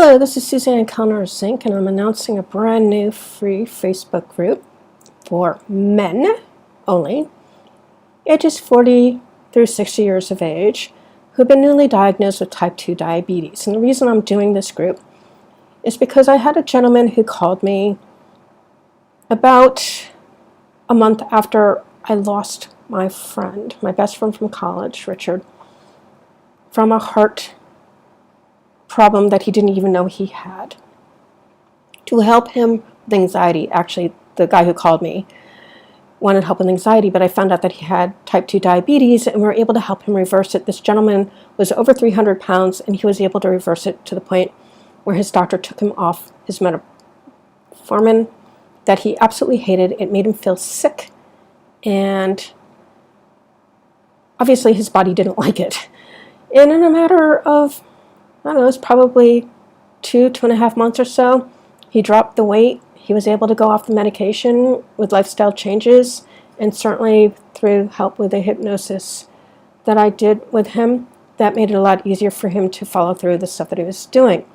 Hello, this is Suzanne Kellner-Zinck, and I'm announcing a brand new free Facebook group for men only, ages 40 through 60 years of age, who have been newly diagnosed with type 2 diabetes. And the reason I'm doing this group is because I had a gentleman who called me about a month after I lost my friend, my best friend from college, Richard, from a heart problem that he didn't even know he had. To help him with anxiety, actually, the guy who called me wanted help with anxiety, but I found out that he had type 2 diabetes, and we were able to help him reverse it. This gentleman was over 300 pounds, and he was able to reverse it to the point where his doctor took him off his metformin that he absolutely hated. It made him feel sick, and obviously his body didn't like it. And in a matter of, I don't know, it's probably 2.5 months or so, he dropped the weight. He was able to go off the medication with lifestyle changes, and certainly through help with the hypnosis that I did with him, that made it a lot easier for him to follow through the stuff that he was doing.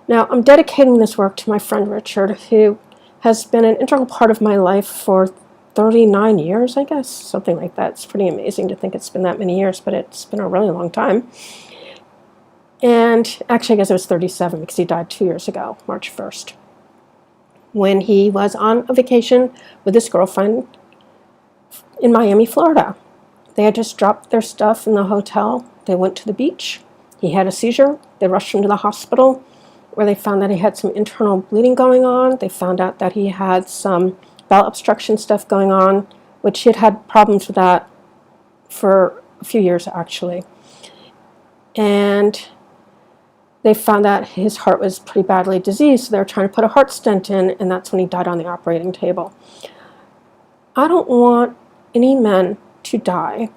Now, I'm dedicating this work to my friend Richard, who has been an integral part of my life for 39 years, I guess, something like that. It's pretty amazing to think it's been that many years, but it's been a really long time. And actually, I guess it was 37 because he died 2 years ago, March 1st, when he was on a vacation with his girlfriend in Miami, Florida. They had just dropped their stuff in the hotel. They went to the beach. He had a seizure. They rushed him to the hospital, where they found that he had some internal bleeding going on. They found out that he had some bowel obstruction stuff going on, which he had had problems with that for a few years, actually. And they found that his heart was pretty badly diseased, so they were trying to put a heart stent in, and that's when he died on the operating table. I don't want any men to die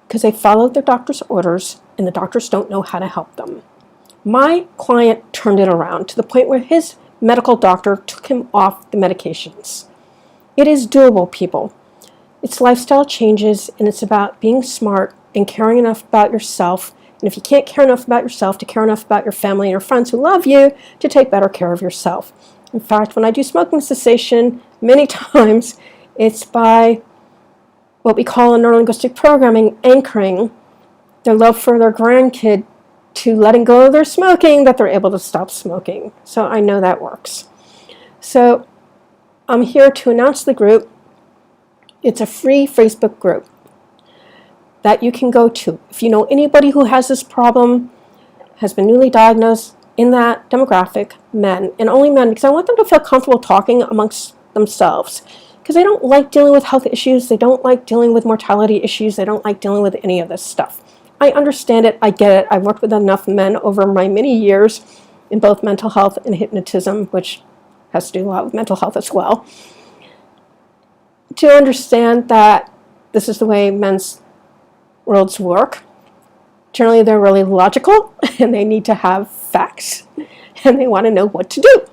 because they followed their doctor's orders and the doctors don't know how to help them. My client turned it around to the point where his medical doctor took him off the medications. It is doable, people. It's lifestyle changes, and it's about being smart and caring enough about yourself. And if you can't care enough about yourself, to care enough about your family and your friends who love you, to take better care of yourself. In fact, when I do smoking cessation, many times it's by what we call in neurolinguistic programming, anchoring their love for their grandkid to letting go of their smoking, that they're able to stop smoking. So I know that works. So I'm here to announce the group. It's a free Facebook group that you can go to. If you know anybody who has this problem, has been newly diagnosed in that demographic, men, and only men, because I want them to feel comfortable talking amongst themselves, because they don't like dealing with health issues, they don't like dealing with mortality issues, they don't like dealing with any of this stuff. I understand it, I get it. I've worked with enough men over my many years in both mental health and hypnotism, which has to do a lot with mental health as well, to understand that this is the way men's worlds work. Generally, they're really logical, and they need to have facts, and they want to know what to do.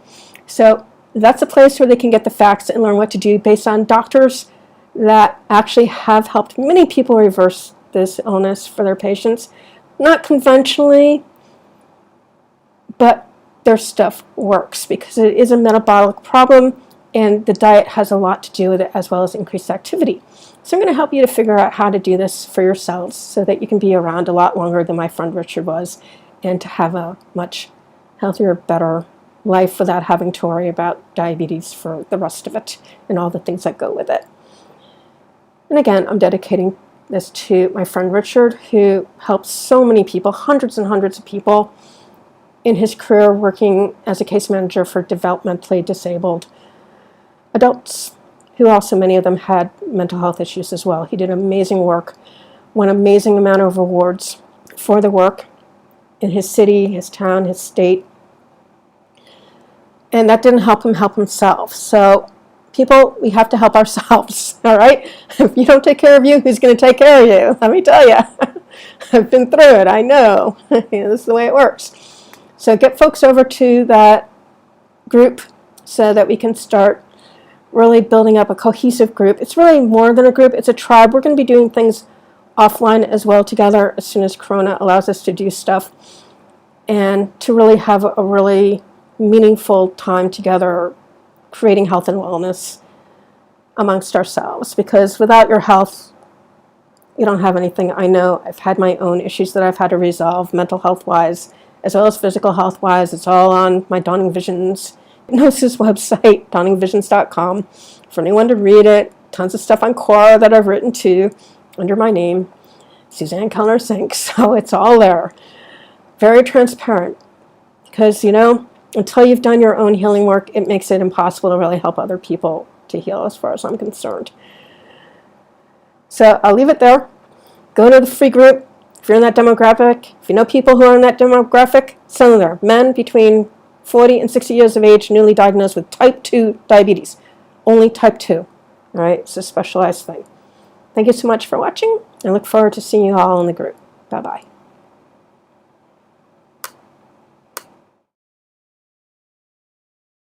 So that's a place where they can get the facts and learn what to do based on doctors that actually have helped many people reverse this illness for their patients. Not conventionally, but their stuff works because it is a metabolic problem, and the diet has a lot to do with it, as well as increased activity. So I'm going to help you to figure out how to do this for yourselves so that you can be around a lot longer than my friend Richard was, and to have a much healthier, better life without having to worry about diabetes for the rest of it and all the things that go with it. And again, I'm dedicating this to my friend Richard, who helps so many people, hundreds and hundreds of people, in his career working as a case manager for developmentally disabled adults, who also, many of them had mental health issues as well. He did amazing work, won an amazing amount of awards for the work in his city, his town, his state. And that didn't help him help himself. So people, we have to help ourselves, all right? If you don't take care of you, who's going to take care of you? Let me tell you. I've been through it. I know. This is the way it works. So get folks over to that group so that we can start really building up a cohesive group. It's really more than a group. It's a tribe. We're going to be doing things offline as well together as soon as Corona allows us to do stuff. and to really have a really meaningful time together, creating health and wellness amongst ourselves. Because without your health, you don't have anything. I know I've had my own issues that I've had to resolve, mental health-wise, as well as physical health-wise. It's all on my Dawning Visions hypnosis website, dawningvisions.com, for anyone to read it. Tons of stuff on Quora that I've written too, under my name, Suzanne Kellner-Zinck. So it's all there. Very transparent. Because, you know, until you've done your own healing work, it makes it impossible to really help other people to heal, as far as I'm concerned. So I'll leave it there. Go to the free group if you're in that demographic. If you know people who are in that demographic, send them there. Men between 40 and 60 years of age, newly diagnosed with type 2 diabetes. Only type 2. All right? It's a specialized thing. Thank you so much for watching. I look forward to seeing you all in the group. Bye-bye.